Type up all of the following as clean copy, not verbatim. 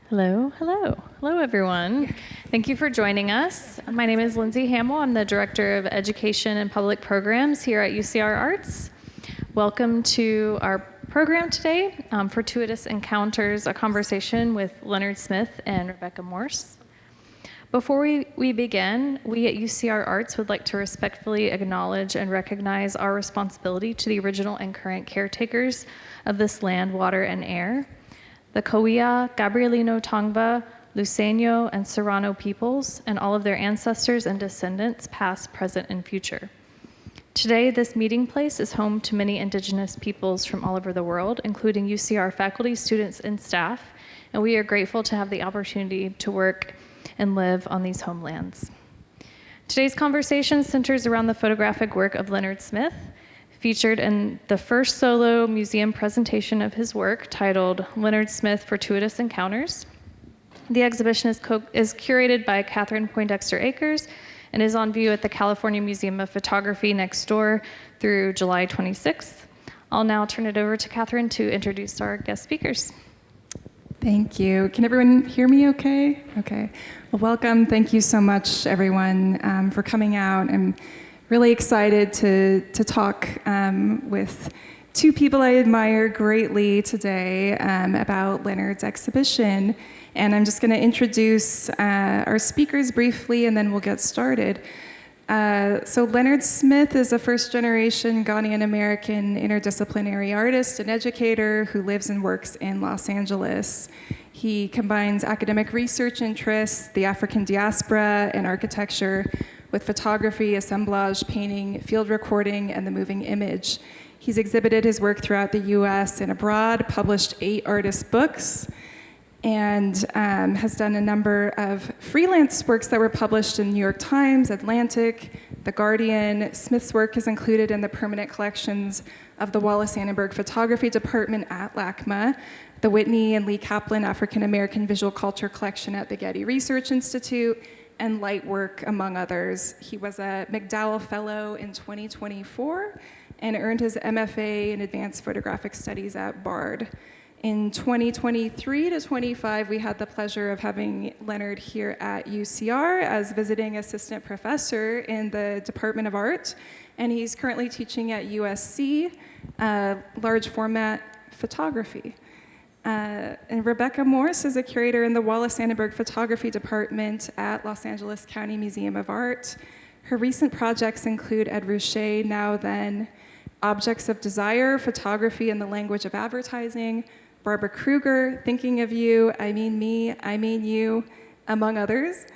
Hello, hello. Hello, everyone. Thank you for joining us. My name is Lindsay Hamill. I'm the Director of Education and Public Programs here at UCR Arts. Welcome to our program today, Fortuitous Encounters, a conversation with Lenard Smith and Rebecca Morse. Before we begin, we at UCR Arts would like to respectfully acknowledge and recognize our responsibility to the original and current caretakers of this land, water, and air, the Kauai, Gabrielino Tongva, Luiseño, and Serrano peoples, and all of their ancestors and descendants, past, present, and future. Today, this meeting place is home to many Indigenous peoples from all over the world, including UCR faculty, students, and staff, and we are grateful to have the opportunity to work and live on these homelands. Today's conversation centers around the photographic work of Lenard Smith, featured in the first solo museum presentation of his work titled Lenard Smith Fortuitous Encounters. The exhibition is curated by Catherine Poindexter Akers and is on view at the California Museum of Photography next door through July 26th. I'll now turn it over to Catherine to introduce our guest speakers. Thank you. Can everyone hear me okay? Okay. Well, welcome. Thank you so much, everyone, for coming out. I'm really excited to talk with two people I admire greatly today about Lenard's exhibition. And I'm just going to introduce our speakers briefly, and then we'll get started. So Lenard Smith is a first-generation Ghanaian-American interdisciplinary artist and educator who lives and works in Los Angeles. He combines academic research interests, the African diaspora, and architecture with photography, assemblage, painting, field recording, and the moving image. He's exhibited his work throughout the US and abroad, published 8 artist books, and has done a number of freelance works that were published in New York Times, Atlantic, The Guardian. Smith's work is included in the permanent collections of the Wallace Annenberg Photography Department at LACMA, the Whitney and Lee Kaplan African American Visual Culture Collection at the Getty Research Institute, and Light Work, among others. He was a McDowell Fellow in 2024 and earned his MFA in Advanced Photographic Studies at Bard. In 2023 to 25, we had the pleasure of having Lenard here at UCR as visiting assistant professor in the Department of Art, and he's currently teaching at USC, large format photography. And Rebecca Morse is a curator in the Wallace Annenberg Photography Department at Los Angeles County Museum of Art. Her recent projects include Ed Ruscha, Now Then, Objects of Desire, Photography in the Language of Advertising, Barbara Kruger, Thinking of You, I Mean Me, I Mean You, among others.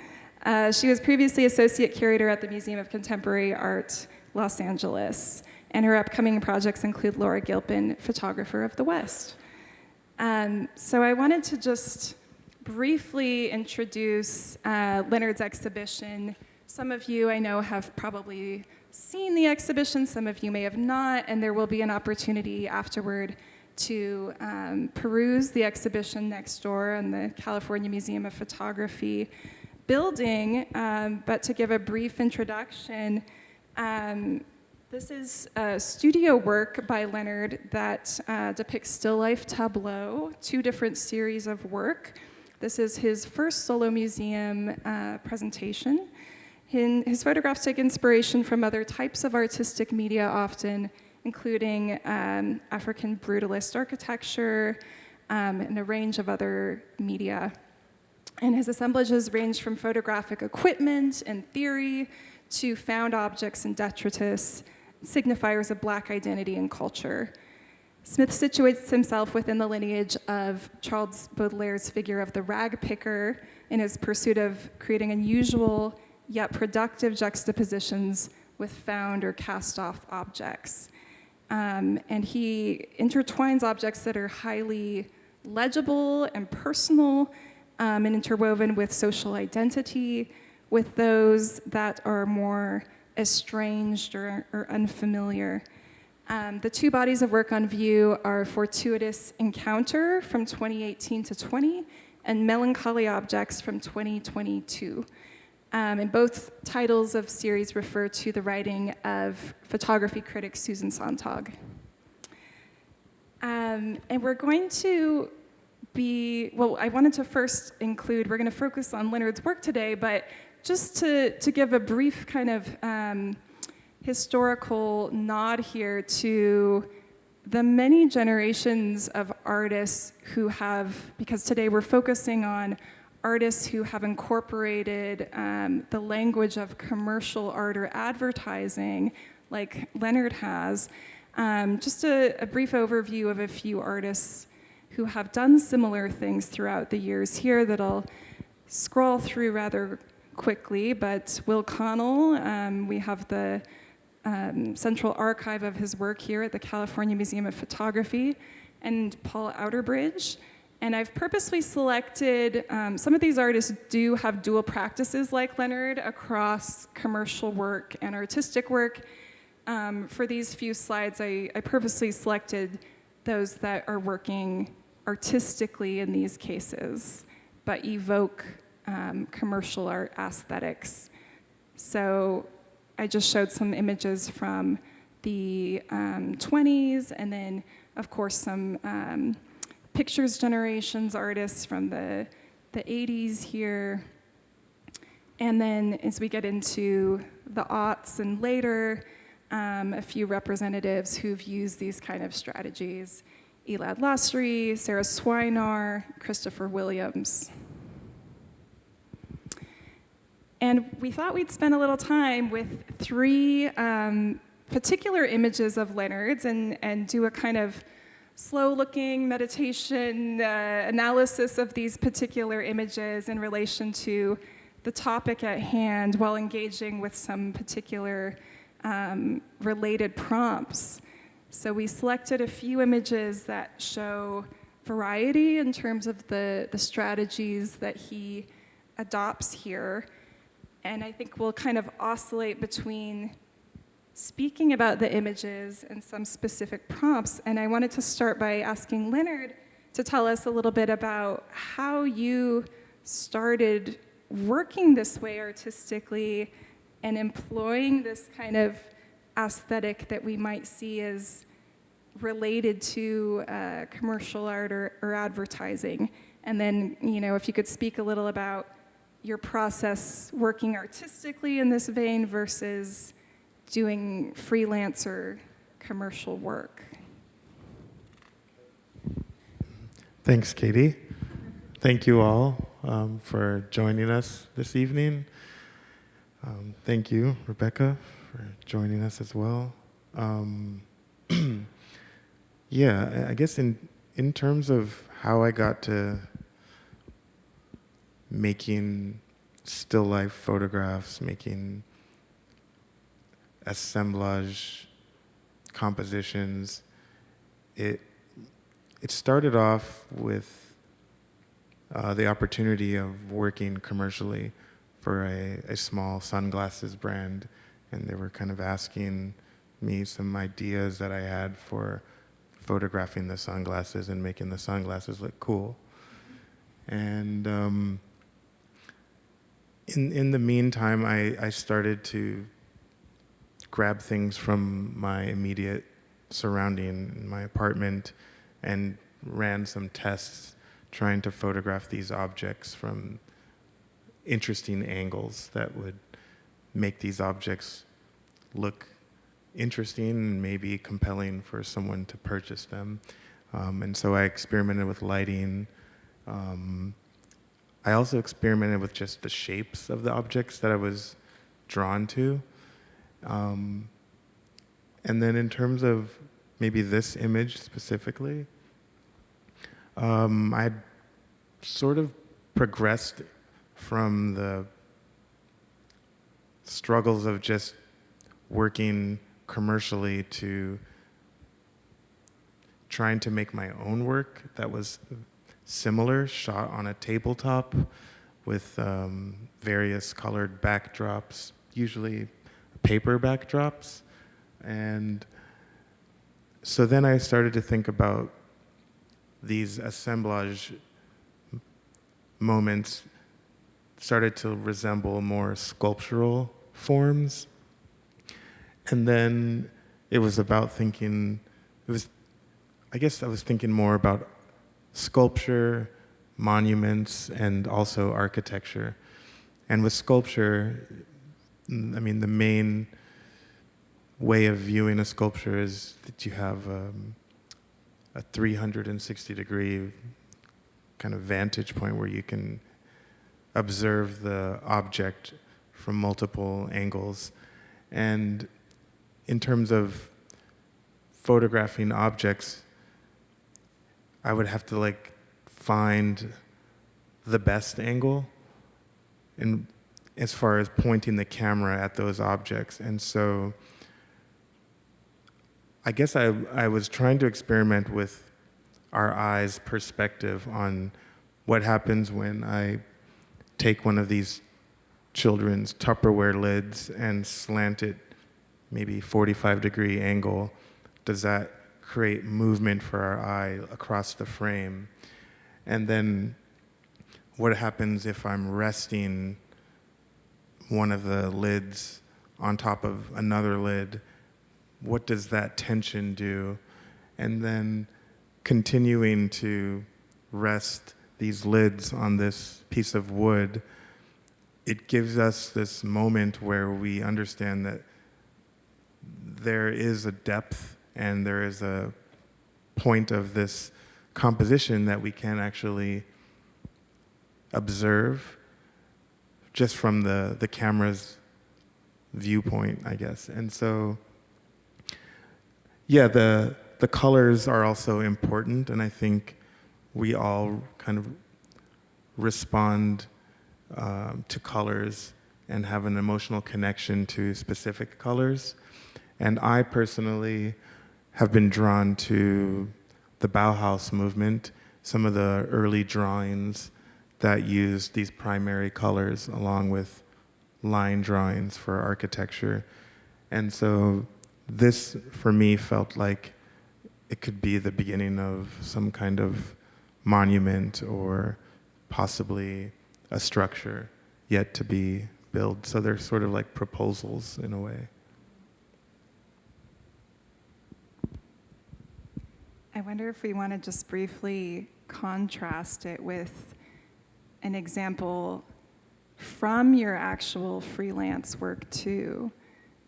She was previously associate curator at the Museum of Contemporary Art, Los Angeles. And her upcoming projects include Laura Gilpin, Photographer of the West. So I wanted to just briefly introduce Lenard's exhibition. Some of you I know have probably seen the exhibition, some of you may have not, and there will be an opportunity afterward to peruse the exhibition next door in the California Museum of Photography building. But to give a brief introduction, this is a studio work by Lenard that depicts still life tableau, 2 different series of work. This is his first solo museum presentation. His photographs take inspiration from other types of artistic media often, including African brutalist architecture and a range of other media. And his assemblages range from photographic equipment and theory to found objects and detritus, signifiers of Black identity and culture. Smith situates himself within the lineage of Charles Baudelaire's figure of the rag picker in his pursuit of creating unusual yet productive juxtapositions with found or cast-off objects. And he intertwines objects that are highly legible and personal and interwoven with social identity, with those that are more estranged or unfamiliar. The 2 bodies of work on view are Fortuitous Encounter from 2018 to 20 and Melancholy Objects from 2022. And both titles of series refer to the writing of photography critic Susan Sontag. And we're going to I wanted to first include, we're going to focus on Lenard's work today, but just to give a brief kind of historical nod here to the many generations of artists who have, because today we're focusing on artists who have incorporated the language of commercial art or advertising, like Lenard has. Just a brief overview of a few artists who have done similar things throughout the years here that I'll scroll through rather quickly, but Will Connell, we have the central archive of his work here at the California Museum of Photography, and Paul Outerbridge. And I've purposely selected, some of these artists do have dual practices like Lenard across commercial work and artistic work. For these few slides, I purposely selected those that are working artistically in these cases, but evoke commercial art aesthetics. So I just showed some images from the 20s, and then, of course, some pictures generations artists from the 80s here. And then as we get into the aughts and later, a few representatives who've used these kind of strategies: Elad Lasry, Sarah Swinar, Christopher Williams. And we thought we'd spend a little time with three particular images of Lenard's and do a kind of slow-looking meditation analysis of these particular images in relation to the topic at hand while engaging with some particular related prompts. So we selected a few images that show variety in terms of the strategies that he adopts here. And I think we'll kind of oscillate between speaking about the images and some specific prompts. And I wanted to start by asking Lenard to tell us a little bit about how you started working this way artistically and employing this kind of aesthetic that we might see as related to commercial art or advertising. And then, if you could speak a little about your process working artistically in this vein versus doing freelance or commercial work. Thanks, Katie. Thank you all for joining us this evening. Thank you, Rebecca, for joining us as well. Yeah, I guess in terms of how I got to making still life photographs, making assemblage compositions, it started off with the opportunity of working commercially for a small sunglasses brand, and they were kind of asking me some ideas that I had for photographing the sunglasses and making the sunglasses look cool. And in the meantime, I started to grab things from my immediate surrounding, my apartment, and ran some tests trying to photograph these objects from interesting angles that would make these objects look interesting and maybe compelling for someone to purchase them. And so I experimented with lighting. I also experimented with just the shapes of the objects that I was drawn to. And then in terms of maybe this image specifically, I sort of progressed from the struggles of just working commercially to trying to make my own work that was similar, shot on a tabletop with various colored backdrops, usually paper backdrops. And so then I started to think about these assemblage moments started to resemble more sculptural forms. And then it was about thinking, I guess I was thinking more about sculpture, monuments, and also architecture. And with sculpture, I mean, the main way of viewing a sculpture is that you have a 360-degree kind of vantage point where you can observe the object from multiple angles. And in terms of photographing objects, I would have to like find the best angle in as far as pointing the camera at those objects. And so I guess I was trying to experiment with our eyes' perspective on what happens when I take one of these children's Tupperware lids and slant it maybe 45-degree angle. Does that create movement for our eye across the frame? And then what happens if I'm resting one of the lids on top of another lid? What does that tension do? And then continuing to rest these lids on this piece of wood, it gives us this moment where we understand that there is a depth and there is a point of this composition that we can actually observe just from the camera's viewpoint, I guess. And so, yeah, the colors are also important, and I think we all kind of respond to colors and have an emotional connection to specific colors. And I personally have been drawn to the Bauhaus movement, some of the early drawings that used these primary colors along with line drawings for architecture. And so this, for me, felt like it could be the beginning of some kind of monument or possibly a structure yet to be built. So they're sort of like proposals in a way. I wonder if we want to just briefly contrast it with an example from your actual freelance work too.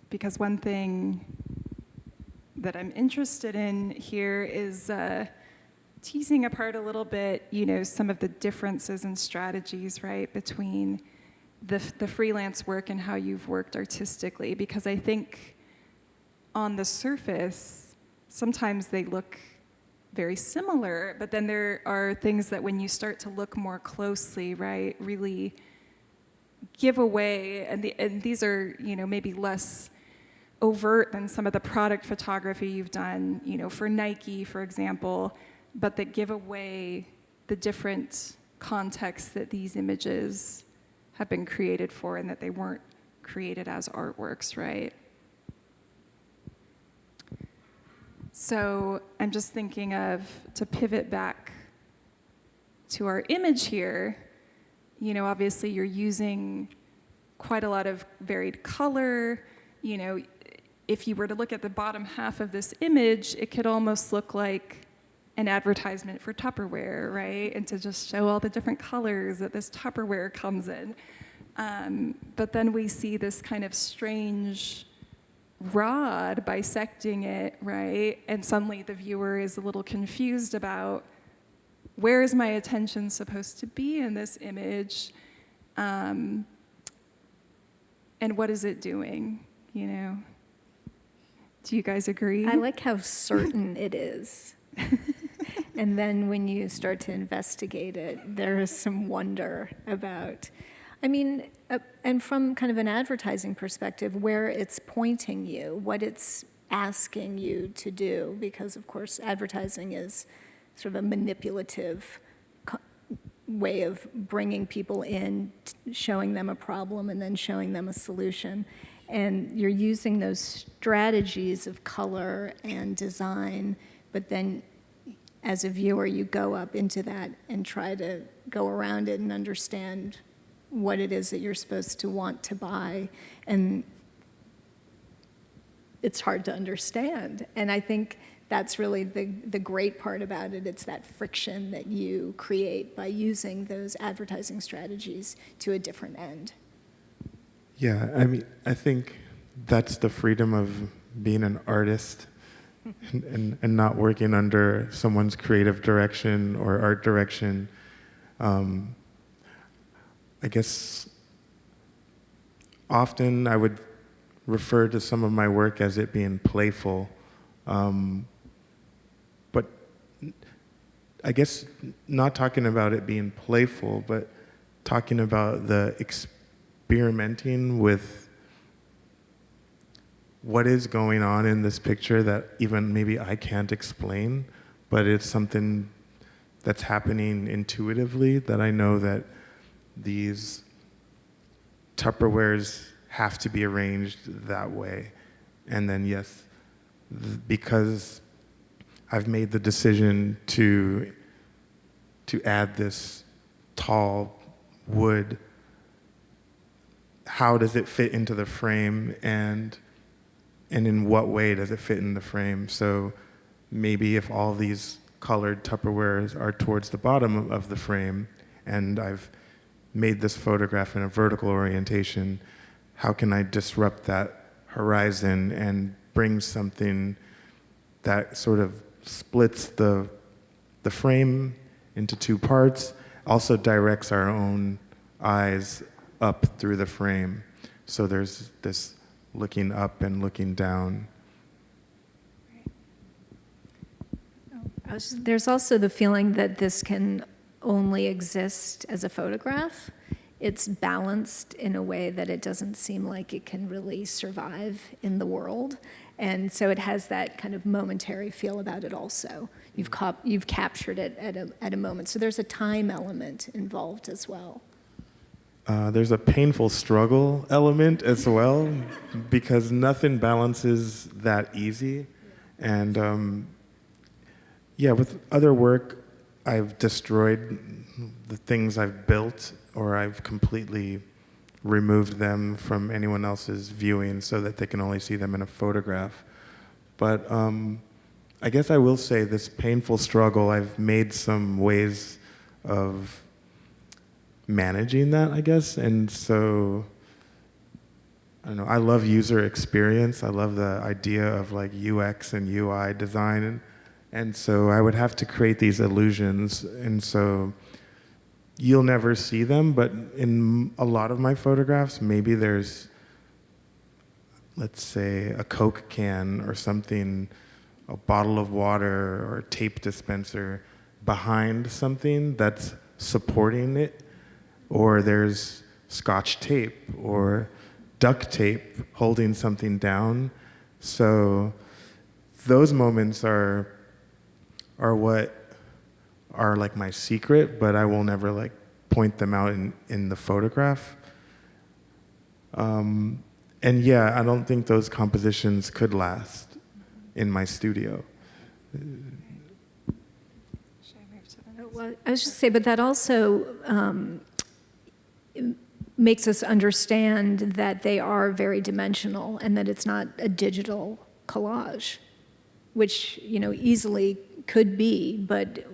Because one thing that I'm interested in here is teasing apart a little bit, some of the differences and strategies, right, between the freelance work and how you've worked artistically. Because I think on the surface, sometimes they look very similar, but then there are things that when you start to look more closely, right, really give away, and these are, maybe less overt than some of the product photography you've done, for Nike, for example, but that give away the different contexts that these images have been created for and that they weren't created as artworks, right? So I'm just thinking of, to pivot back to our image here, obviously you're using quite a lot of varied color. If you were to look at the bottom half of this image, it could almost look like an advertisement for Tupperware, right? And to just show all the different colors that this Tupperware comes in. But then we see this kind of strange rod bisecting it, right? And suddenly the viewer is a little confused about, where is my attention supposed to be in this image? And what is it doing, Do you guys agree? I like how certain it is. And then when you start to investigate it, there is some wonder about, and from kind of an advertising perspective, where it's pointing you, what it's asking you to do, because of course advertising is sort of a manipulative way of bringing people in, showing them a problem and then showing them a solution. And you're using those strategies of color and design, but then as a viewer, you go up into that and try to go around it and understand what it is that you're supposed to want to buy. And it's hard to understand. And I think that's really the great part about it. It's that friction that you create by using those advertising strategies to a different end. Yeah, I mean, I think that's the freedom of being an artist and not working under someone's creative direction or art direction. I guess often I would refer to some of my work as it being playful. But I guess not talking about it being playful, but talking about the experimenting with what is going on in this picture that even maybe I can't explain, but it's something that's happening intuitively, that I know that these Tupperwares have to be arranged that way. And then yes, because I've made the decision to add this tall wood, how does it fit into the frame, and in what way does it fit in the frame? So maybe if all these colored Tupperwares are towards the bottom of the frame, and I've made this photograph in a vertical orientation, how can I disrupt that horizon and bring something that sort of splits the frame into two parts, also directs our own eyes up through the frame. So there's this looking up and looking down. There's also the feeling that this can only exist as a photograph. It's balanced in a way that it doesn't seem like it can really survive in the world. And so it has that kind of momentary feel about it also. You've captured it at a moment. So there's a time element involved as well. There's a painful struggle element as well, because nothing balances that easy. And with other work, I've destroyed the things I've built, or I've completely removed them from anyone else's viewing so that they can only see them in a photograph. But I guess I will say this painful struggle, I've made some ways of managing that, I guess. And so, I don't know, I love user experience. I love the idea of like UX and UI design. And so I would have to create these illusions. And so you'll never see them, but in a lot of my photographs, maybe there's, let's say, a Coke can or something, a bottle of water or a tape dispenser behind something that's supporting it, or there's Scotch tape or duct tape holding something down. So those moments are what are like my secret, but I will never like point them out in the photograph. And yeah, I don't think those compositions could last in my studio. Well, I was just say, but that also makes us understand that they are very dimensional and that it's not a digital collage, which, easily could be, but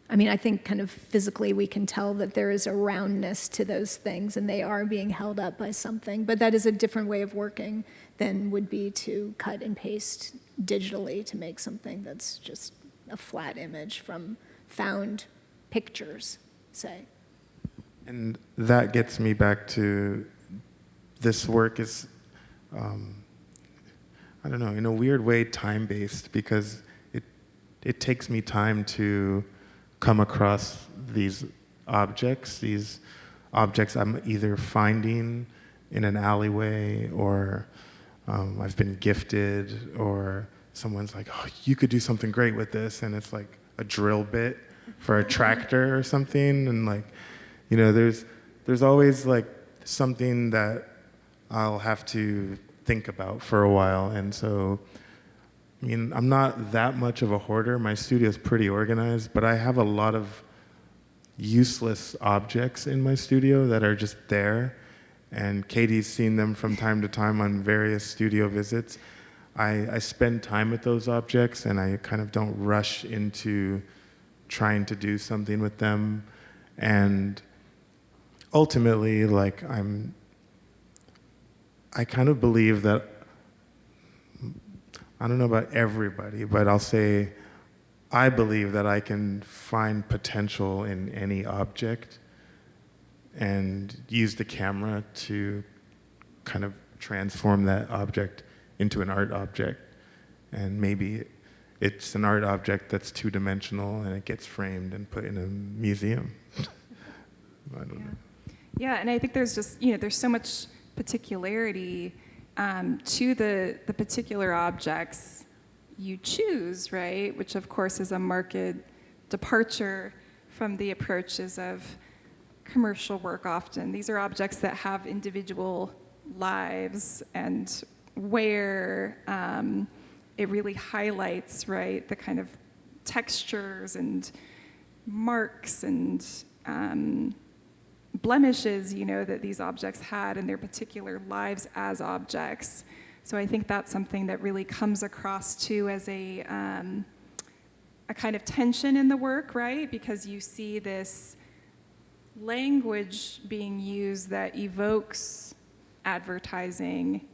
I think kind of physically we can tell that there is a roundness to those things and they are being held up by something, but that is a different way of working than would be to cut and paste digitally to make something that's just a flat image from found pictures, say. And that gets me back to this work is, I don't know, in a weird way, time-based, because it takes me time to come across these objects I'm either finding in an alleyway, or I've been gifted, or someone's like, oh, you could do something great with this, and it's like a drill bit for a tractor or something, and like, there's always like something that I'll have to think about for a while. And so, I'm not that much of a hoarder. My studio is pretty organized, but I have a lot of useless objects in my studio that are just there. And Katie's seen them from time to time on various studio visits. I spend time with those objects, and I kind of don't rush into trying to do something with them. And ultimately, like, I kind of believe that, I don't know about everybody, but I'll say I believe that I can find potential in any object and use the camera to kind of transform that object into an art object. And maybe it's an art object that's two-dimensional and it gets framed and put in a museum. I don't know. Yeah, and I think there's just, you know, there's so much particularity to the particular objects you choose, right? Which of course is a marked departure from the approaches of commercial work often. These are objects that have individual lives, and where it really highlights, right, the kind of textures and marks and blemishes, you know, that these objects had in their particular lives as objects. So I think that's something that really comes across too as a kind of tension in the work, right? Because you see this language being used that evokes advertising,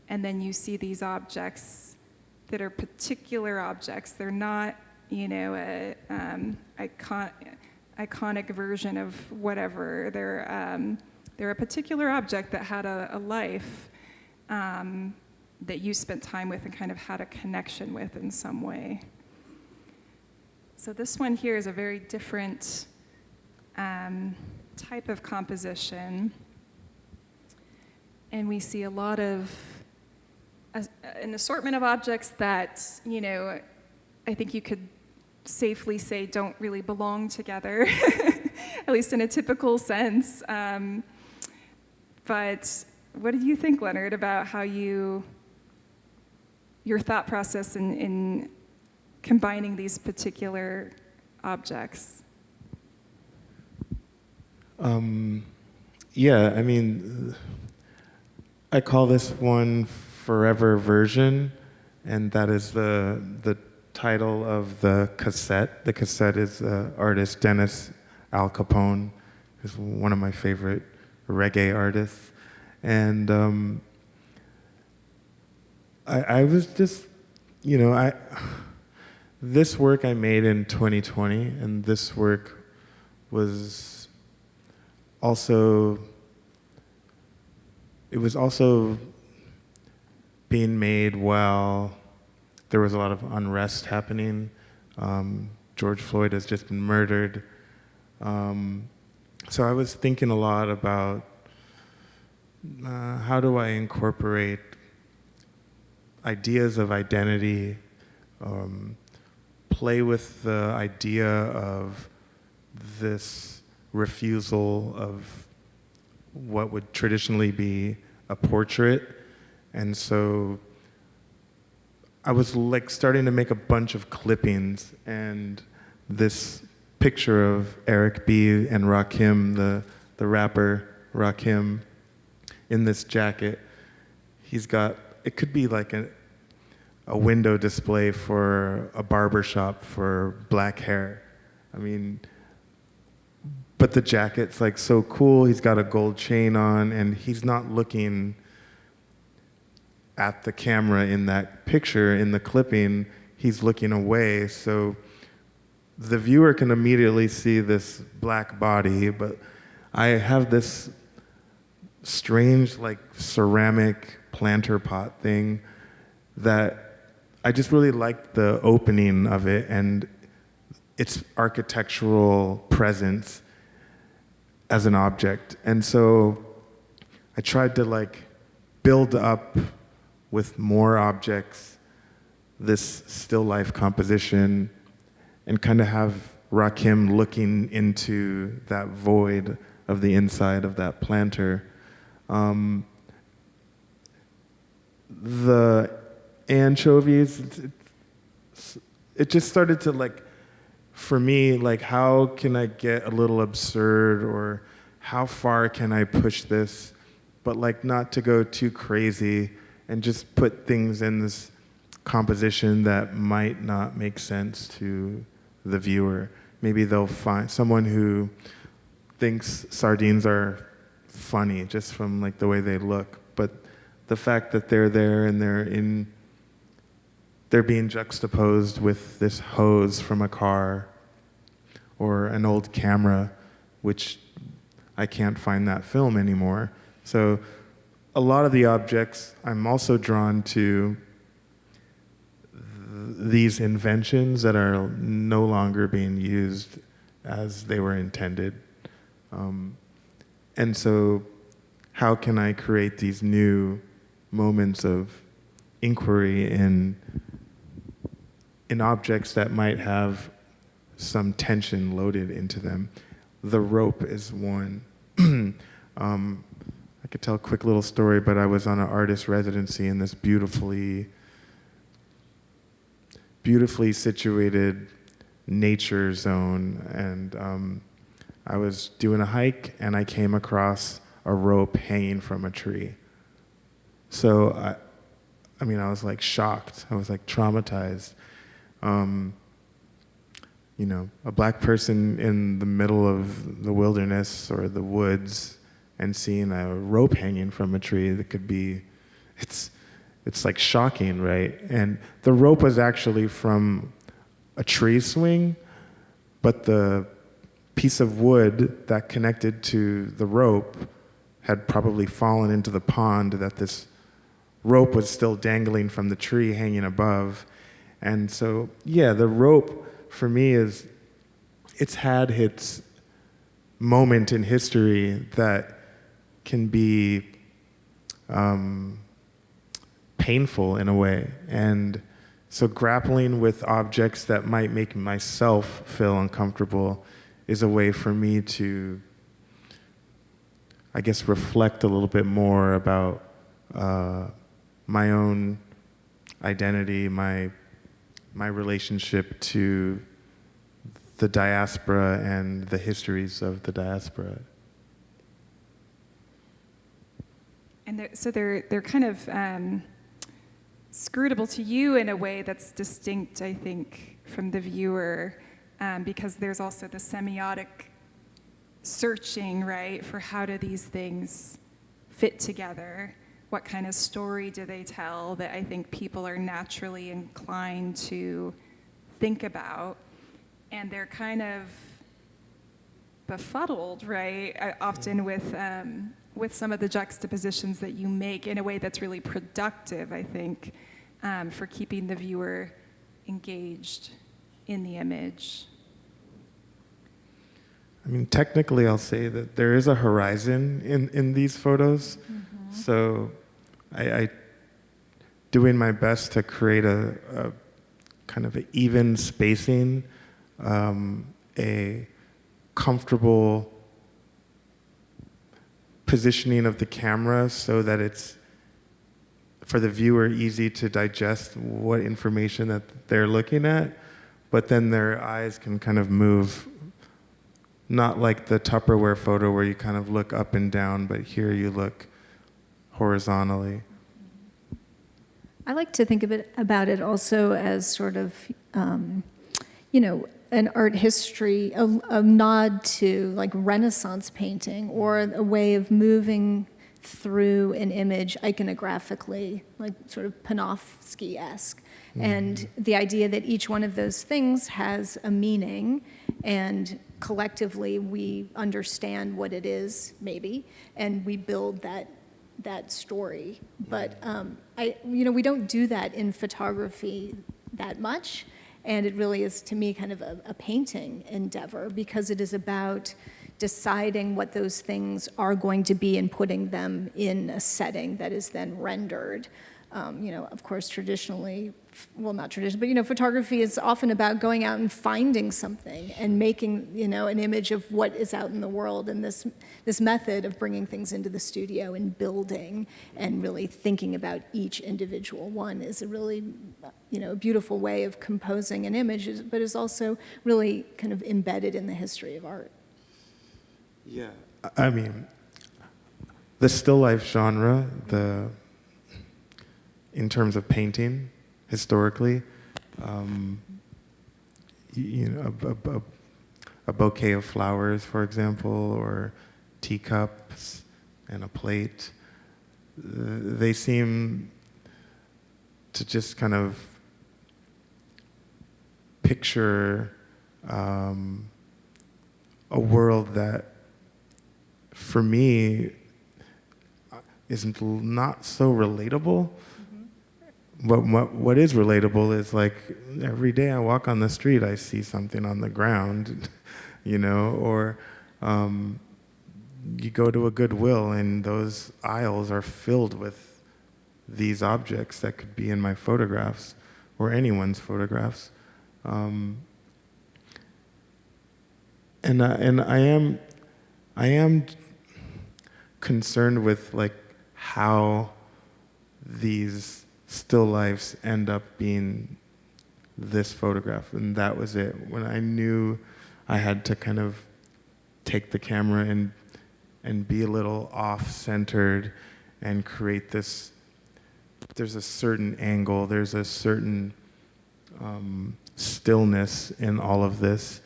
and then you see these objects that are particular objects. They're not, you know, a iconic version of whatever. They're a particular object that had a life that you spent time with and kind of had a connection with in some way. So this one here is a very different type of composition. And we see a lot of an assortment of objects that, you know, I think you could safely say don't really belong together, at least in a typical sense. But what do you think, Lenard, about how your thought process in combining these particular objects? Yeah, I mean, I call this one Forever Version, and that is the title of the cassette. The cassette is artist Dennis Al Capone, who's one of my favorite reggae artists. And I was just, you know, this work I made in 2020, and this work was also, it was also being made while there was a lot of unrest happening. George Floyd has just been murdered. So I was thinking a lot about how do I incorporate ideas of identity, play with the idea of this refusal of what would traditionally be a portrait. And so I was like starting to make a bunch of clippings, and this picture of Eric B. and Rakim, the rapper Rakim, in this jacket, he's got, it could be like a window display for a barber shop for black hair. I mean, but the jacket's like so cool. He's got a gold chain on, and he's not looking at the camera in that picture, in the clipping. He's looking away, so the viewer can immediately see this black body, but I have this strange like ceramic planter pot thing that I just really liked the opening of it and its architectural presence as an object. And so I tried to like build up with more objects this still life composition and kind of have Rakim looking into that void of the inside of that planter. The anchovies, it just started to like, for me, like how can I get a little absurd, or how far can I push this, but like not to go too crazy and just put things in this composition that might not make sense to the viewer. Maybe they'll find someone who thinks sardines are funny just from like the way they look, but the fact that they're there and they're being juxtaposed with this hose from a car or an old camera, which I can't find that film anymore. So a lot of the objects, I'm also drawn to these inventions that are no longer being used as they were intended. And so how can I create these new moments of inquiry in objects that might have some tension loaded into them? The rope is one. I could tell a quick little story, but I was on an artist residency in this beautifully situated nature zone, and I was doing a hike and I came across a rope hanging from a tree. So I mean, I was like shocked. I was like traumatized. You know, a black person in the middle of the wilderness or the woods and seeing a rope hanging from a tree that could be, it's like shocking, right? And the rope was actually from a tree swing, but the piece of wood that connected to the rope had probably fallen into the pond that this rope was still dangling from the tree hanging above. And so, yeah, the rope for me it's had its moment in history that can be painful in a way. And so grappling with objects that might make myself feel uncomfortable is a way for me to, I guess, reflect a little bit more about my own identity, my relationship to the diaspora and the histories of the diaspora. And so they're kind of scrutable to you in a way that's distinct, I think, from the viewer, because there's also the semiotic searching, right, for how do these things fit together? What kind of story do they tell that I think people are naturally inclined to think about? And they're kind of befuddled, right, often with some of the juxtapositions that you make in a way that's really productive, I think, for keeping the viewer engaged in the image. I mean, technically, I'll say that there is a horizon in these photos. Mm-hmm. So I doing my best to create a kind of an even spacing, a comfortable positioning of the camera so that it's, for the viewer, easy to digest what information that they're looking at, but then their eyes can kind of move, not like the Tupperware photo where you kind of look up and down, but here you look horizontally. I like to think about it also as sort of, an art history, a nod to like Renaissance painting, or a way of moving through an image iconographically, like sort of Panofsky-esque. Mm-hmm. And the idea that each one of those things has a meaning, and collectively we understand what it is, maybe, and we build that story. But we don't do that in photography that much, and it really is, to me, kind of a painting endeavor, because it is about deciding what those things are going to be and putting them in a setting that is then rendered. Of course, traditionally, well, not traditionally, but photography is often about going out and finding something and making, an image of what is out in the world. And this method of bringing things into the studio and building and really thinking about each individual one is a really, a beautiful way of composing an image, but is also really kind of embedded in the history of art. Yeah, I mean, the still life genre, in terms of painting, historically. You know, a bouquet of flowers, for example, or teacups and a plate. They seem to just kind of picture a world that, for me, isn't not so relatable. But what is relatable is, like, every day I walk on the street, I see something on the ground, you know, or you go to a Goodwill and those aisles are filled with these objects that could be in my photographs or anyone's photographs. And I am concerned with, like, how these still lifes end up being this photograph, and that was it. When I knew I had to kind of take the camera and be a little off-centered and create this, there's a certain angle, there's a certain stillness in all of this.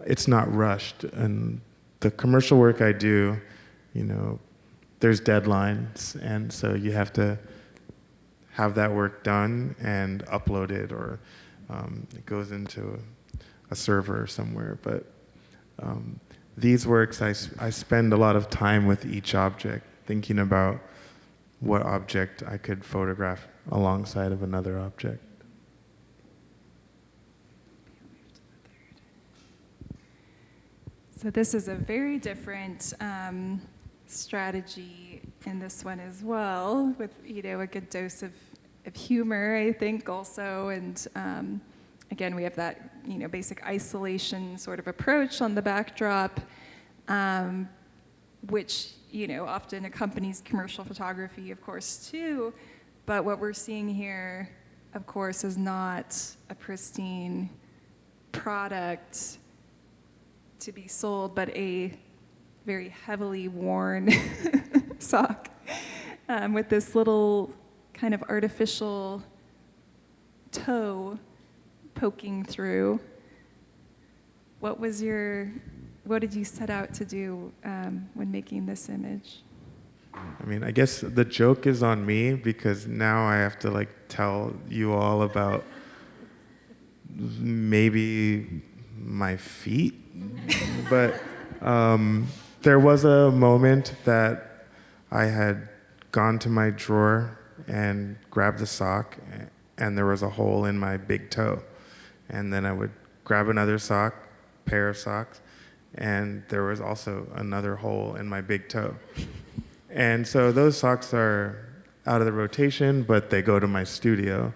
It's not rushed, and the commercial work I do, you know, there's deadlines, and so you have to have that work done and upload it, or it goes into a server somewhere. But these works, I spend a lot of time with each object, thinking about what object I could photograph alongside of another object. So this is a very different strategy in this one as well, with, you know, a good dose of humor, I think, also. And again, we have that, you know, basic isolation sort of approach on the backdrop, which, you know, often accompanies commercial photography, of course, too. But what we're seeing here, of course, is not a pristine product to be sold, but a very heavily worn sock with this little kind of artificial toe poking through. What did you set out to do when making this image? I mean, I guess the joke is on me, because now I have to, like, tell you all about maybe my feet. But there was a moment that I had gone to my drawer and grabbed the sock, and there was a hole in my big toe. And then I would grab another pair of socks, and there was also another hole in my big toe. And so those socks are out of the rotation, but they go to my studio.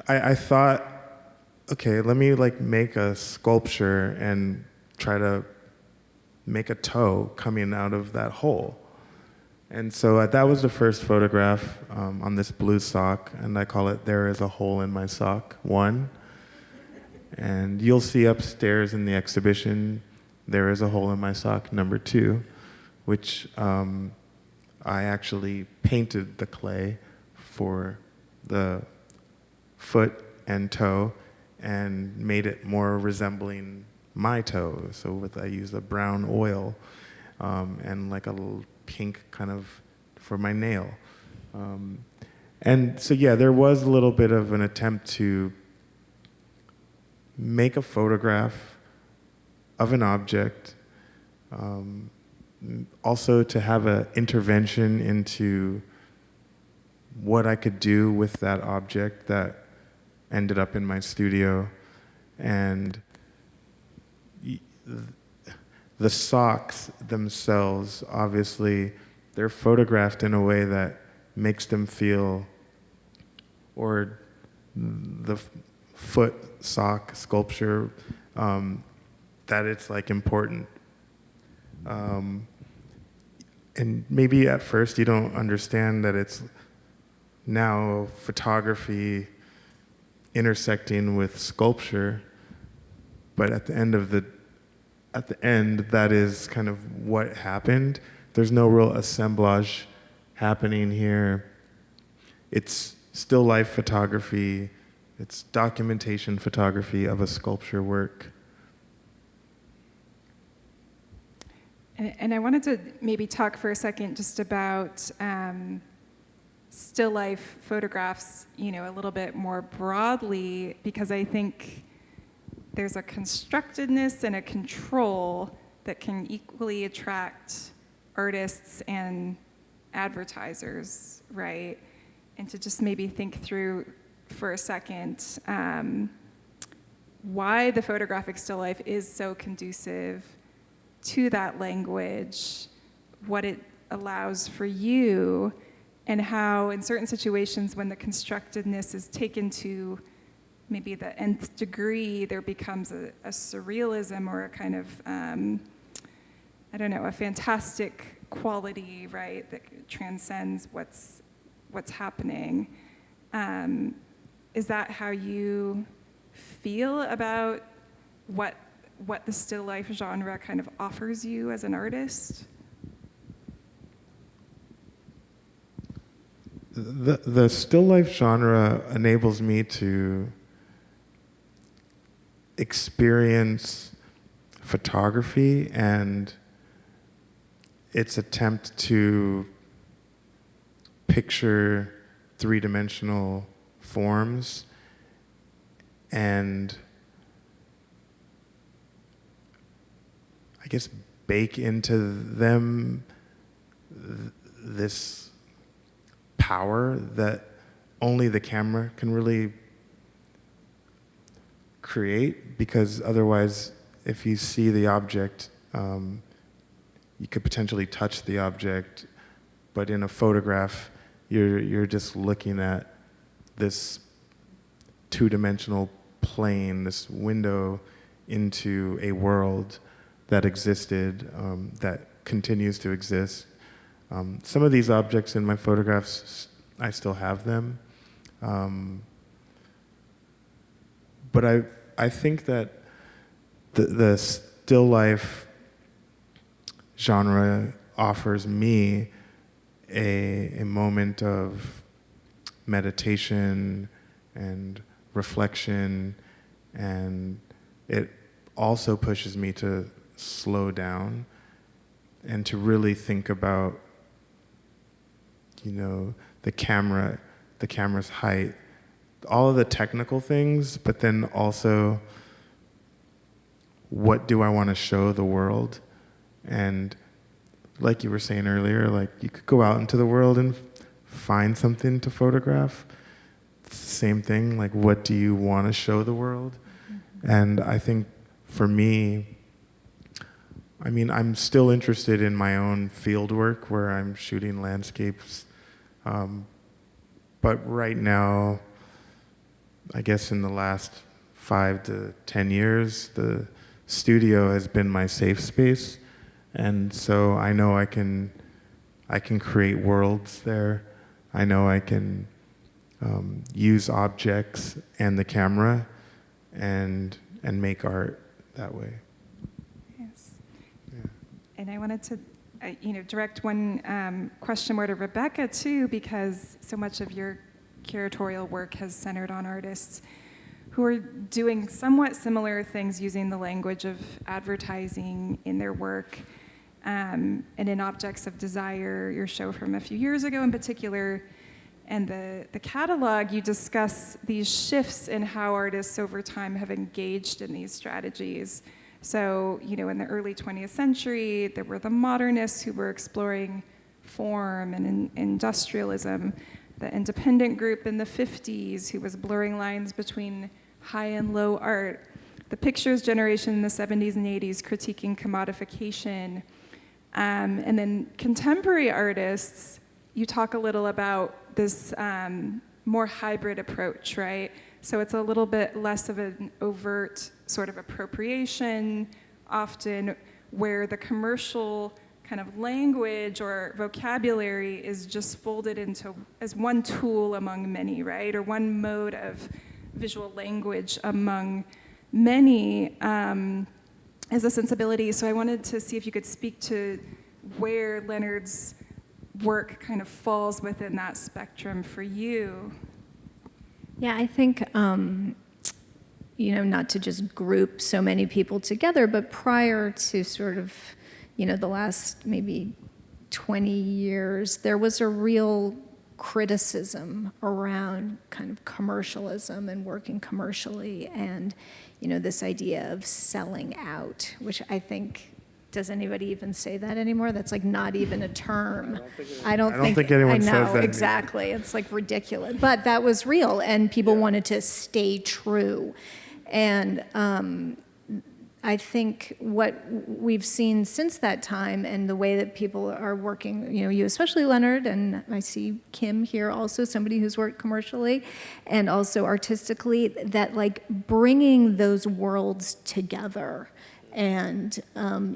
I thought, okay, let me, like, make a sculpture and try to make a toe coming out of that hole. And so that was the first photograph on this blue sock, and I call it "There is a Hole in My Sock 1." And you'll see upstairs in the exhibition, "There is a Hole in My Sock number 2, which I actually painted the clay for the foot and toe and made it more resembling my toe. So I used a brown oil and like a little pink kind of for my nail. And so, yeah, there was a little bit of an attempt to make a photograph of an object, also to have an intervention into what I could do with that object that ended up in my studio. And the socks themselves, obviously, they're photographed in a way that makes them feel, or the foot sock sculpture, that it's like important. And maybe at first you don't understand that it's now photography intersecting with sculpture, but at the end, that is kind of what happened. There's no real assemblage happening here. It's still life photography. It's documentation photography of a sculpture work. And I wanted to maybe talk for a second just about still life photographs, a little bit more broadly, because I think there's a constructedness and a control that can equally attract artists and advertisers, right? And to just maybe think through for a second why the photographic still life is so conducive to that language, what it allows for you, and how in certain situations when the constructedness is taken to maybe the nth degree, there becomes a surrealism or a kind of, a fantastic quality, right, that transcends what's happening. Is that how you feel about what the still life genre kind of offers you as an artist? The still life genre enables me to experience photography and its attempt to picture three-dimensional forms and I guess bake into them this power that only the camera can really create, because otherwise, if you see the object, you could potentially touch the object, but in a photograph, you're just looking at this two-dimensional plane, this window into a world that existed, that continues to exist. Some of these objects in my photographs, I still have them. But I think that the still life genre offers me a moment of meditation and reflection, and it also pushes me to slow down and to really think about, the camera's height, all of the technical things, but then also what do I want to show the world? And like you were saying earlier, like you could go out into the world and find something to photograph. It's the same thing, like what do you want to show the world? Mm-hmm. And I think for me, I'm still interested in my own field work where I'm shooting landscapes. But right now, I guess in the last 5 to 10 years, the studio has been my safe space. And so I know I can create worlds there. I know I can use objects and the camera and make art that way. Yes. Yeah. And I wanted to direct one question more to Rebecca too, because so much of your curatorial work has centered on artists who are doing somewhat similar things using the language of advertising in their work. And in Objects of Desire, your show from a few years ago in particular, and the catalog, you discuss these shifts in how artists over time have engaged in these strategies. So, in the early 20th century, there were the modernists who were exploring form and industrialism, the independent group in the 50s who was blurring lines between high and low art, the pictures generation in the 70s and 80s critiquing commodification, and then contemporary artists, you talk a little about this more hybrid approach, right? So it's a little bit less of an overt sort of appropriation, often where the commercial kind of language or vocabulary is just folded into as one tool among many, right? Or one mode of visual language among many as a sensibility. So I wanted to see if you could speak to where Lenard's work kind of falls within that spectrum for you. Yeah, I think, not to just group so many people together, but prior to sort of, the last maybe 20 years, there was a real criticism around kind of commercialism and working commercially and, this idea of selling out, which I think, does anybody even say that anymore? That's like not even a term. I don't think anyone I know, says that. exactly. It's like ridiculous. But that was real, and people wanted to stay true. And I think what we've seen since that time and the way that people are working, you especially, Lenard, and I see Kim here also, somebody who's worked commercially and also artistically, that like bringing those worlds together and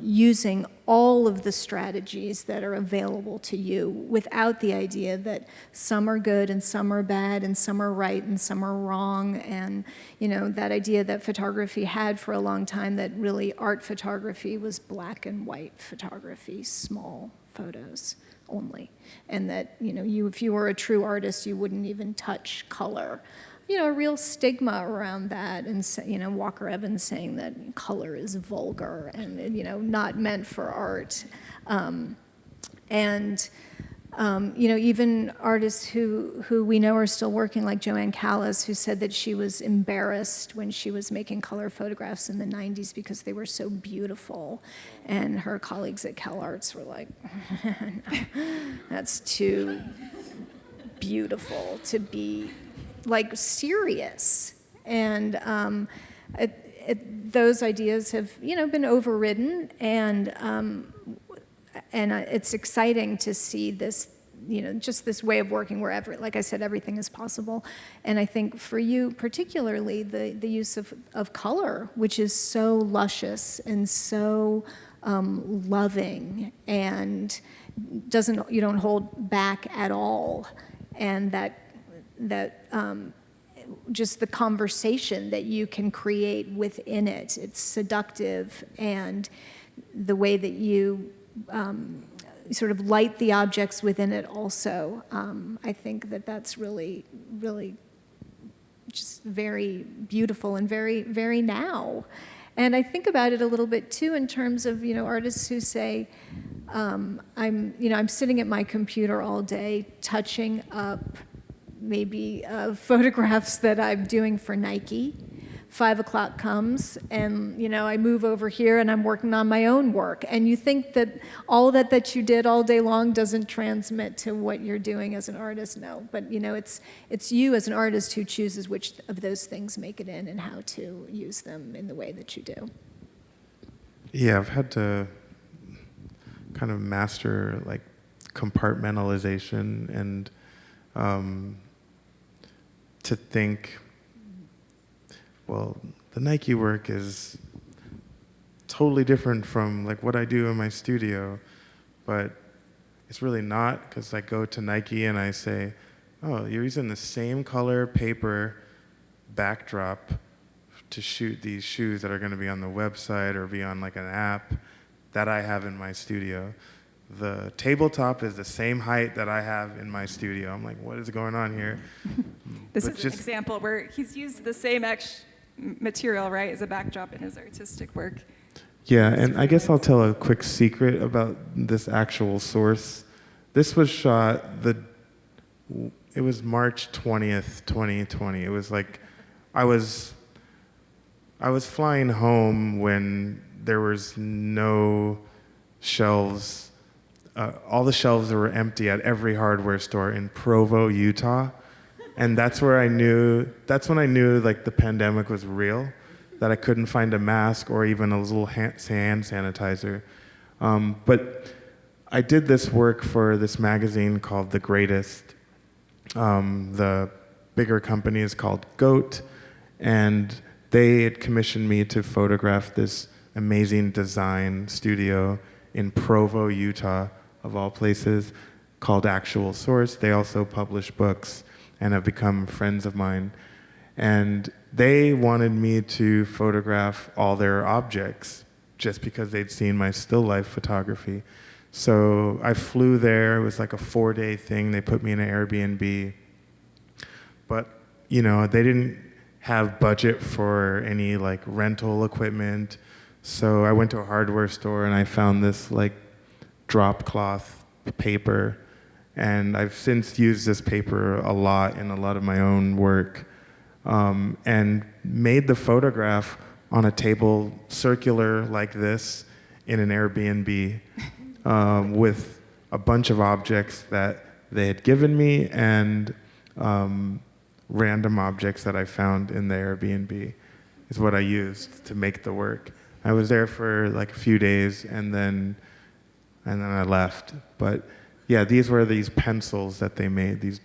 using all of the strategies that are available to you without the idea that some are good and some are bad and some are right and some are wrong. And, that idea that photography had for a long time, that really art photography was black and white photography, small photos only. And that, if you were a true artist, you wouldn't even touch color. A real stigma around that, and Walker Evans saying that color is vulgar and not meant for art, even artists who we know are still working, like Joanne Callis, who said that she was embarrassed when she was making color photographs in the 90s because they were so beautiful, and her colleagues at CalArts were like, no, that's too beautiful to be like serious. And those ideas have been overridden, and it's exciting to see this, just this way of working where like I said, everything is possible. And I think for you particularly, the use of color, which is so luscious and so loving, and you don't hold back at all, and that just the conversation that you can create within it. It's seductive, and the way that you sort of light the objects within it also. I think that's really, really just very beautiful and very, very now. And I think about it a little bit too in terms of artists who say, I'm sitting at my computer all day touching up maybe photographs that I'm doing for Nike. 5 o'clock comes, and I move over here and I'm working on my own work. And you think that all that you did all day long doesn't transmit to what you're doing as an artist. No, but it's you as an artist who chooses which of those things make it in and how to use them in the way that you do. Yeah, I've had to kind of master like compartmentalization and to think, well, the Nike work is totally different from like what I do in my studio, but it's really not, because I go to Nike and I say, oh, you're using the same color paper backdrop to shoot these shoes that are going to be on the website or be on like an app that I have in my studio. The tabletop is the same height that I have in my studio. I'm like, what is going on here? This is an example where he's used the same material, right, as a backdrop in his artistic work. Yeah, and I guess I'll tell a quick secret about this actual source. This was shot, it was March 20th, 2020. It was like, I was flying home when there was no shelves. All the shelves were empty at every hardware store in Provo, Utah. And that's when I knew like the pandemic was real, that I couldn't find a mask or even a little hand sanitizer. But I did this work for this magazine called The Greatest. The bigger company is called GOAT, and they had commissioned me to photograph this amazing design studio in Provo, Utah, of all places, called Actual Source. They also publish books and have become friends of mine. And they wanted me to photograph all their objects just because they'd seen my still life photography. So I flew there. It was like a 4-day thing. They put me in an Airbnb. But, they didn't have budget for any like rental equipment. So I went to a hardware store and I found this like drop cloth paper. And I've since used this paper a lot in a lot of my own work, and made the photograph on a table circular like this in an Airbnb, with a bunch of objects that they had given me and random objects that I found in the Airbnb is what I used to make the work. I was there for like a few days and then I left. But yeah, these were these pencils that they made,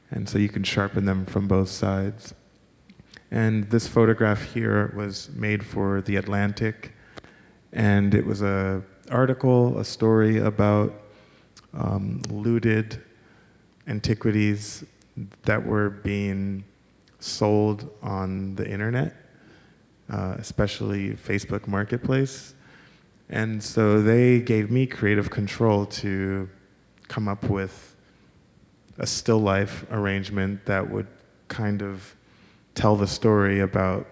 and so you can sharpen them from both sides. And this photograph here was made for The Atlantic, and it was a story about looted antiquities that were being sold on the internet, especially Facebook Marketplace. And so they gave me creative control to come up with a still life arrangement that would kind of tell the story about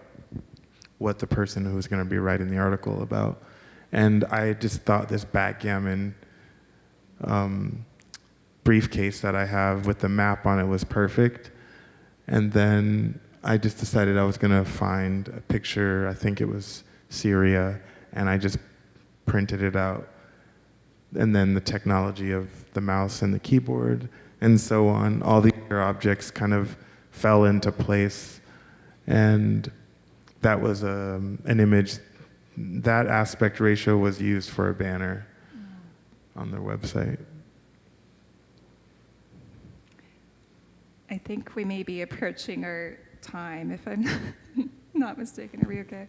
what the person who was going to be writing the article about. And I just thought this backgammon briefcase that I have with the map on it was perfect. And then I just decided I was going to find a picture, I think it was Syria, and I just printed it out. And then the technology of the mouse and the keyboard and so on, all the other objects kind of fell into place. And that was an image, that aspect ratio was used for a banner on their website. I think we may be approaching our time, if I'm not mistaken. Are we okay?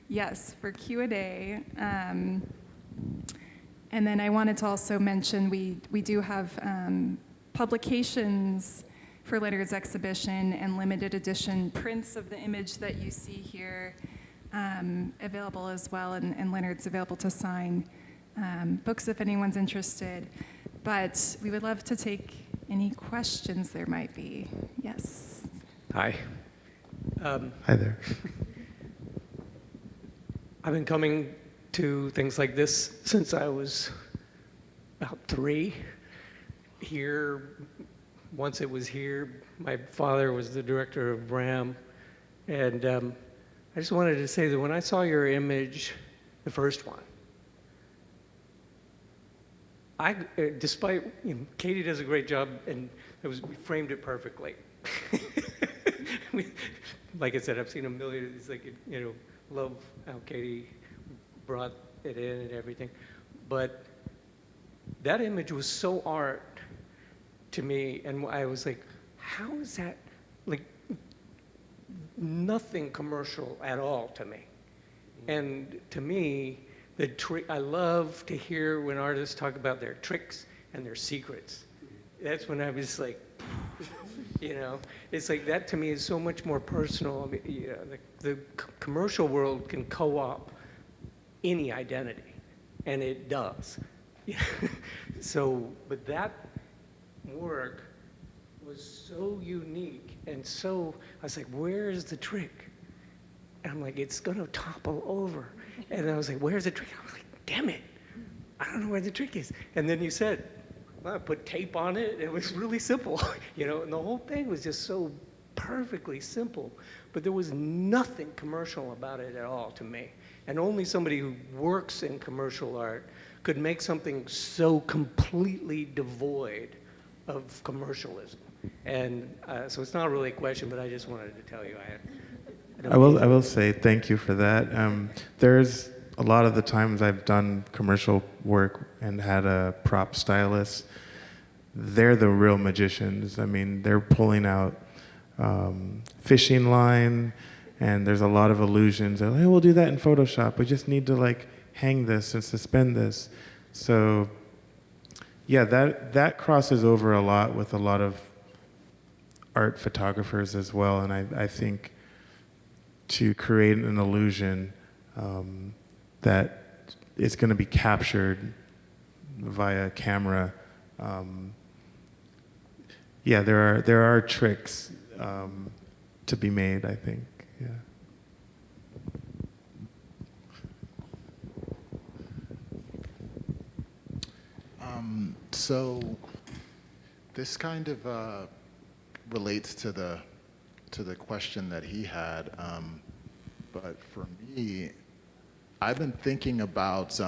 Yes, for Q&A. And then I wanted to also mention we do have publications for Lenard's exhibition and limited edition prints of the image that you see here available as well, and Lenard's available to sign books if anyone's interested. But we would love to take any questions there might be. Yes. Hi. Hi there. I've been coming to things like this since I was about 3. Here, once it was here, my father was the director of RAM. And I just wanted to say that when I saw your image, the first one, despite, Katie does a great job, and we framed it perfectly. Like I said, I've seen a million of these, love how Katie brought it in and everything. But that image was so art to me, and I was like, how is that, nothing commercial at all to me. And to me, I love to hear when artists talk about their tricks and their secrets. That's when I was like, it's like that to me is so much more personal. I mean, the commercial world can co-opt any identity, and it does. But that work was so unique and so, I was like, where's the trick? And I'm like, it's gonna topple over. And I was like, where's the trick? I was like, damn it, I don't know where the trick is. And then you said, well, I put tape on it. It was really simple, and the whole thing was just so perfectly simple. But there was nothing commercial about it at all to me. And only somebody who works in commercial art could make something so completely devoid of commercialism. And so it's not really a question, but I just wanted to tell you I will say thank you for that. There's a lot of the times I've done commercial work and had a prop stylist. They're the real magicians. I mean, they're pulling out fishing line, and there's a lot of illusions. They're like, hey, we'll do that in Photoshop. We just need to hang this and suspend this. So yeah, that crosses over a lot with a lot of art photographers as well. And I think to create an illusion that it's going to be captured via camera. Yeah, there are tricks to be made, I think. Yeah. So this kind of relates to the question that he had, but for me, I've been thinking about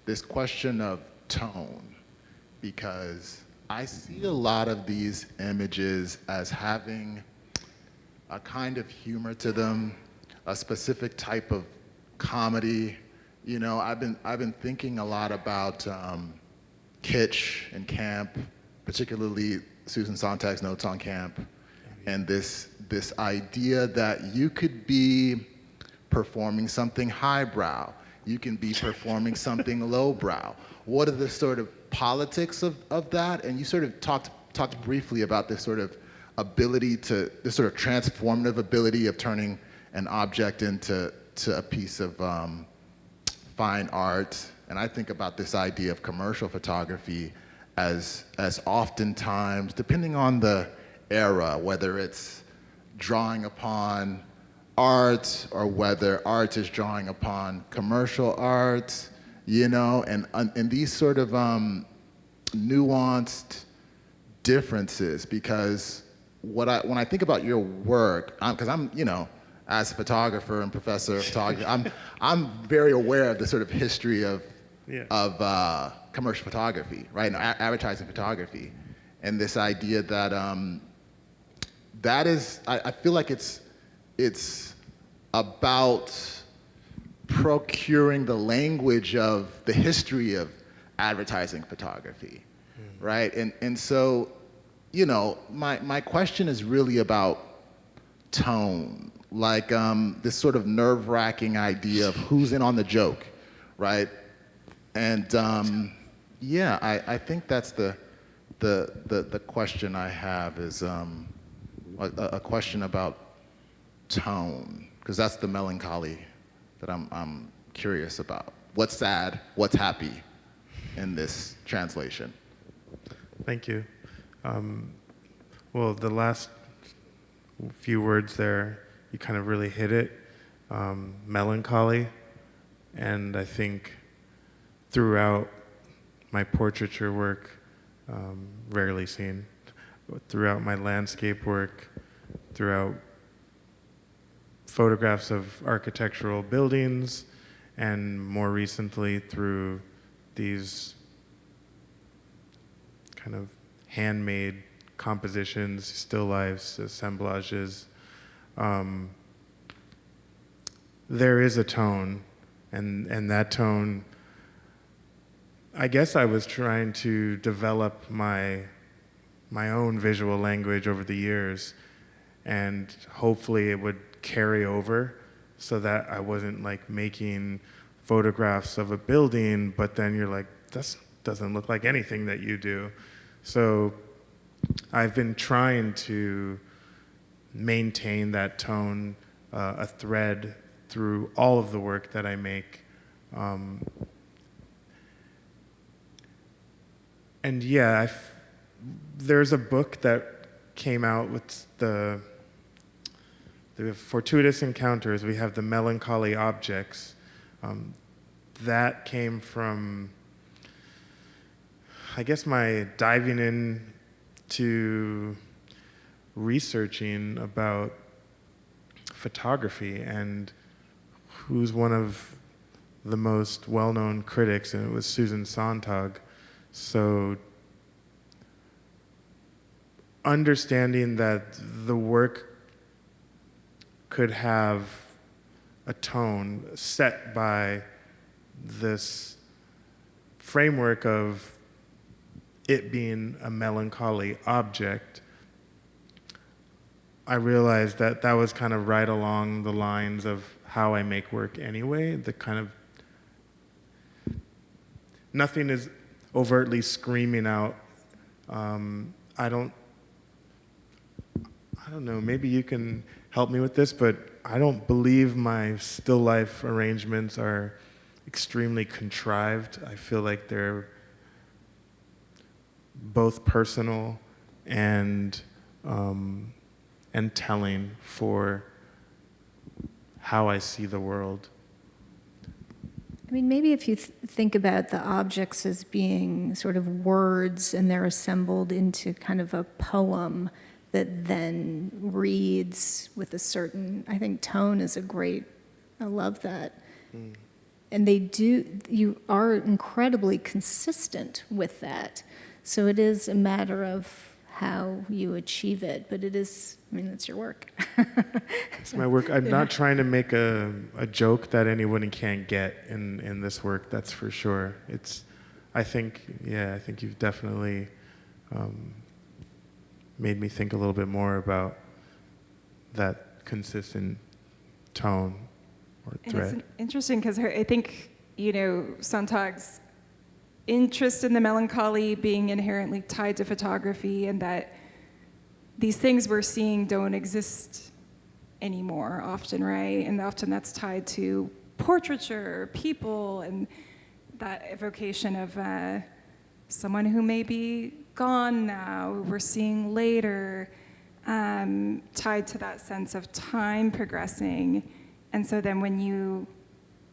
this question of tone, because I see a lot of these images as having a kind of humor to them, a specific type of comedy. You know, I've been thinking a lot about kitsch and camp, particularly Susan Sontag's notes on camp, and this idea that you could be performing something highbrow, you can be performing something lowbrow. What are the sort of politics of that? And you sort of talked briefly about this sort of ability this sort of transformative ability of turning an object into a piece of fine art. And I think about this idea of commercial photography as oftentimes, depending on the era, whether it's drawing upon art or whether art is drawing upon commercial art, you know, and these sort of nuanced differences. Because when I think about your work, because I'm, you know, as a photographer and professor of photography, I'm very aware of the sort of history of commercial photography, right, and advertising photography, and this idea that that is, I feel like it's about procuring the language of the history of advertising photography, right, and so, you know, my question is really about tone, like this sort of nerve-wracking idea of who's in on the joke, right? And yeah, I think that's the question I have, is a question about tone, because that's the melancholy that I'm curious about. What's sad? What's happy in this translation? Thank you. Well, the last few words there, you kind of really hit it. Melancholy. And I think throughout my portraiture work, rarely seen, throughout my landscape work, throughout photographs of architectural buildings, and more recently through these kind of handmade compositions, still lifes, assemblages. There is a tone, and that tone, I guess I was trying to develop my own visual language over the years, and hopefully it would carry over so that I wasn't like making photographs of a building, but then you're like, this doesn't look like anything that you do. So I've been trying to maintain that tone, a thread through all of the work that I make. And yeah, there's a book that came out with the Fortuitous Encounters. We have the Melancholy Objects. That came from, I guess, my diving in to researching about photography and who's one of the most well-known critics, and it was Susan Sontag. So understanding that the work could have a tone set by this framework of it being a melancholy object, I realized that that was kind of right along the lines of how I make work anyway. The kind of, nothing is overtly screaming out. I don't know, maybe you can help me with this, but I don't believe my still life arrangements are extremely contrived. I feel like they're both personal and telling for how I see the world. I mean, maybe if you think about the objects as being sort of words and they're assembled into kind of a poem that then reads with a certain, I think tone is a great, I love that. And you are incredibly consistent with that. So it is a matter of how you achieve it, but it is, I mean, it's your work. It's my work. I'm not trying to make a joke that anyone can't get in this work, that's for sure. I think you've definitely made me think a little bit more about that consistent tone or thread. And it's interesting because I think, Sontag's interest in the melancholy being inherently tied to photography, and that these things we're seeing don't exist anymore often, right? And often that's tied to portraiture, people, and that evocation of someone who may be gone now, who we're seeing later, tied to that sense of time progressing. And so then when you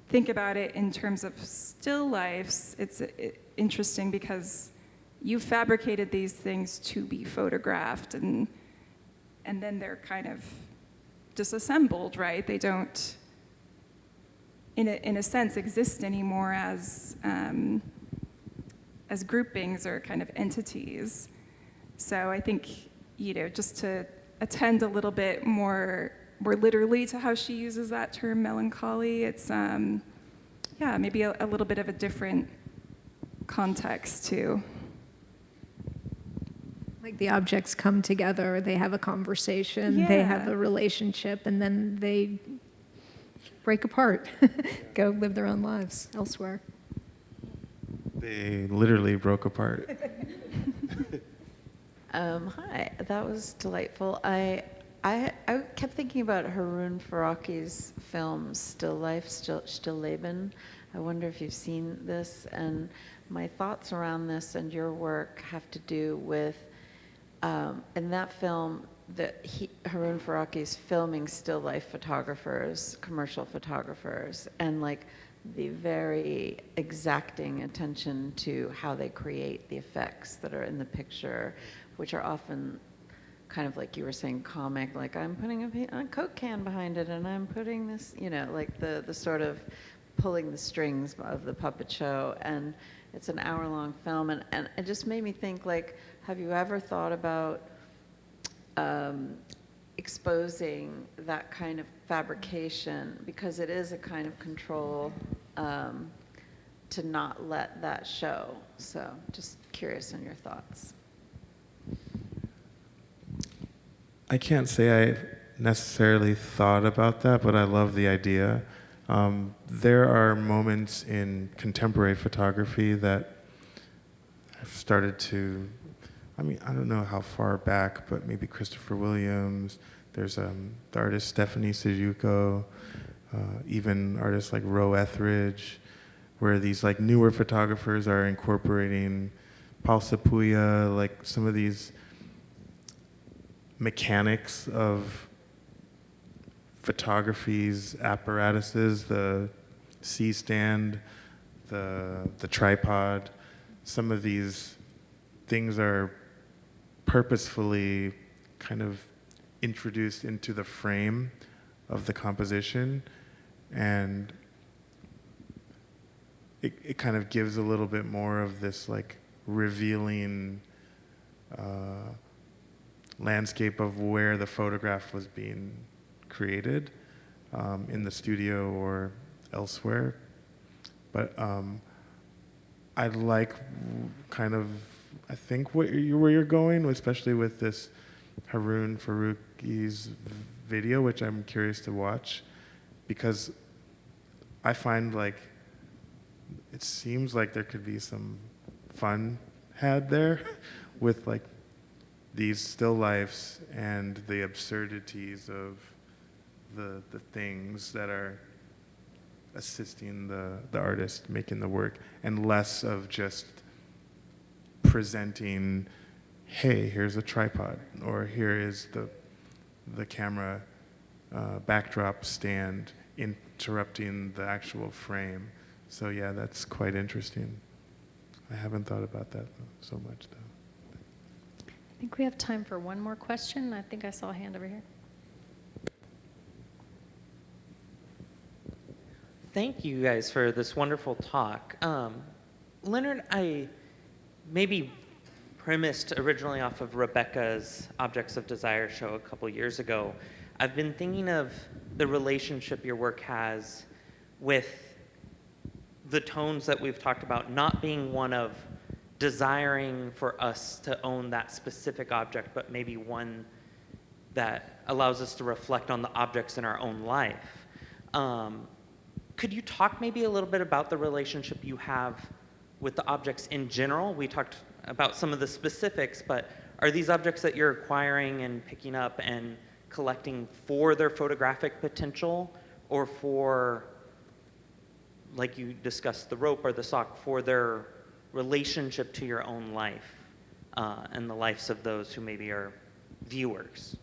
think about it in terms of still lifes, it's interesting because you fabricated these things to be photographed, and then they're kind of disassembled, right? They don't, in a sense, exist anymore as groupings or kind of entities. So I think, just to attend a little bit more literally to how she uses that term melancholy, it's maybe a little bit of a different context too. Like the objects come together, they have a conversation, they have a relationship, and then they break apart, go live their own lives elsewhere. They literally broke apart. Hi, that was delightful. I kept thinking about Haroon Faraki's film Still Life, Still Leben. I wonder if you've seen this, and my thoughts around this and your work have to do with, in that film, Haroon Faraki's filming still life photographers, commercial photographers, and like the very exacting attention to how they create the effects that are in the picture, which are often kind of like you were saying, comic, like I'm putting a Coke can behind it and I'm putting this, like the sort of pulling the strings of the puppet show. And it's an hour-long film, and it just made me think, like, have you ever thought about exposing that kind of fabrication, because it is a kind of control, to not let that show? So just curious on your thoughts. I can't say I necessarily thought about that, but I love the idea. There are moments in contemporary photography that I've started to, I don't know how far back, but maybe Christopher Williams. There's the artist Stephanie Sejuko, even artists like Roe Etheridge, where these like newer photographers are incorporating Paul Sapuya, like some of these mechanics of photography's apparatuses, the C-stand, the tripod. Some of these things are purposefully kind of introduced into the frame of the composition, and it kind of gives a little bit more of this like revealing landscape of where the photograph was being created, in the studio or elsewhere. But I like kind of, I think where you're going, especially with this Haroon Faraki's video, which I'm curious to watch, because I find like it seems like there could be some fun had there with like these still lifes and the absurdities of the things that are assisting the artist making the work, and less of just presenting, hey, here's a tripod, or here is the camera backdrop stand interrupting the actual frame. So yeah, that's quite interesting. I haven't thought about that so much though. I think we have time for one more question. I think I saw a hand over here. Thank you guys for this wonderful talk. Leonard, I maybe premised originally off of Rebecca's Objects of Desire show a couple years ago. I've been thinking of the relationship your work has with the tones that we've talked about, not being one of desiring for us to own that specific object, but maybe one that allows us to reflect on the objects in our own life. Could you talk maybe a little bit about the relationship you have with the objects in general? We talked about some of the specifics, but are these objects that you're acquiring and picking up and collecting for their photographic potential, or for, like you discussed, the rope or the sock, for their relationship to your own life and the lives of those who maybe are viewers?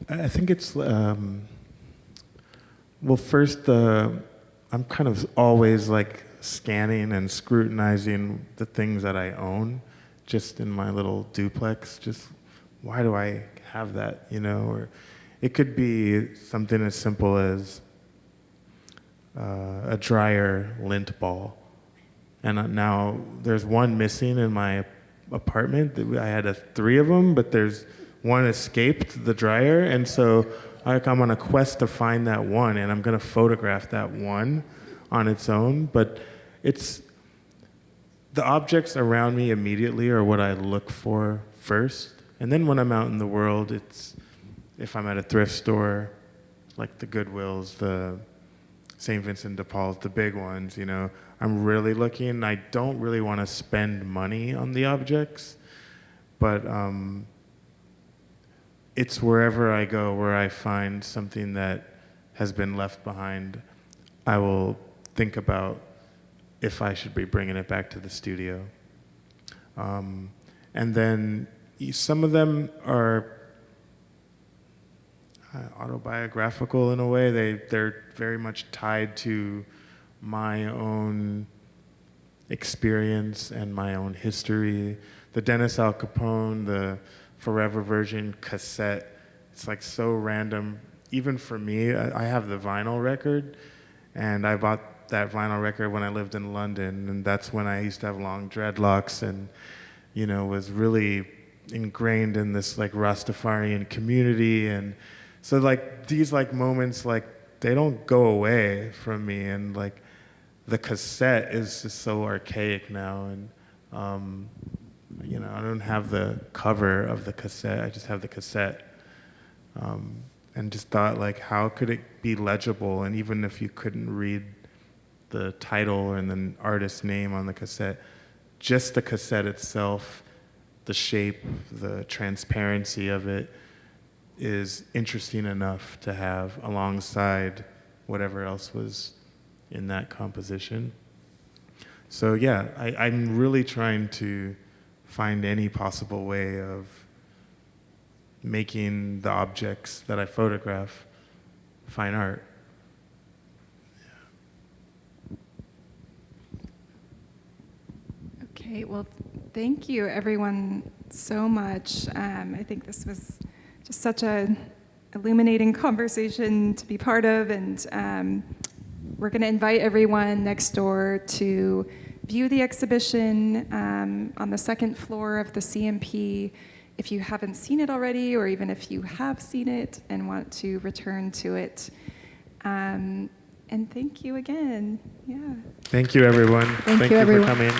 I think it's, well, first, I'm kind of always like scanning and scrutinizing the things that I own just in my little duplex. Just, why do I have that, you know? Or it could be something as simple as a dryer lint ball. And now there's one missing in my apartment. I had 3 of them, but there's one escaped the dryer, and so I'm on a quest to find that one, and I'm gonna photograph that one on its own. But it's the objects around me immediately are what I look for first, and then when I'm out in the world, it's if I'm at a thrift store, like the Goodwills, the St. Vincent de Paul's, the big ones, you know, I'm really looking. I don't really want to spend money on the objects, but it's wherever I go where I find something that has been left behind, I will think about if I should be bringing it back to the studio. And then some of them are autobiographical in a way. They're very much tied to my own experience and my own history. The Dennis Al Capone, the Forever Version cassette, it's like so random. Even for me, I have the vinyl record, and I bought that vinyl record when I lived in London, and that's when I used to have long dreadlocks and, you know, was really ingrained in this like Rastafarian community. And so like these like moments, like they don't go away from me, and like the cassette is just so archaic now, and you know, I don't have the cover of the cassette, I just have the cassette. And just thought, like, how could it be legible? And even if you couldn't read the title and the artist's name on the cassette, just the cassette itself, the shape, the transparency of it is interesting enough to have alongside whatever else was in that composition. So yeah, I'm really trying to find any possible way of making the objects that I photograph fine art. Okay, well, thank you everyone so much. I think this was just such a illuminating conversation to be part of, and we're going to invite everyone next door to view the exhibition on the second floor of the CMP if you haven't seen it already, or even if you have seen it and want to return to it. And thank you again. Yeah. Thank you, everyone. Thank you, for everyone. coming.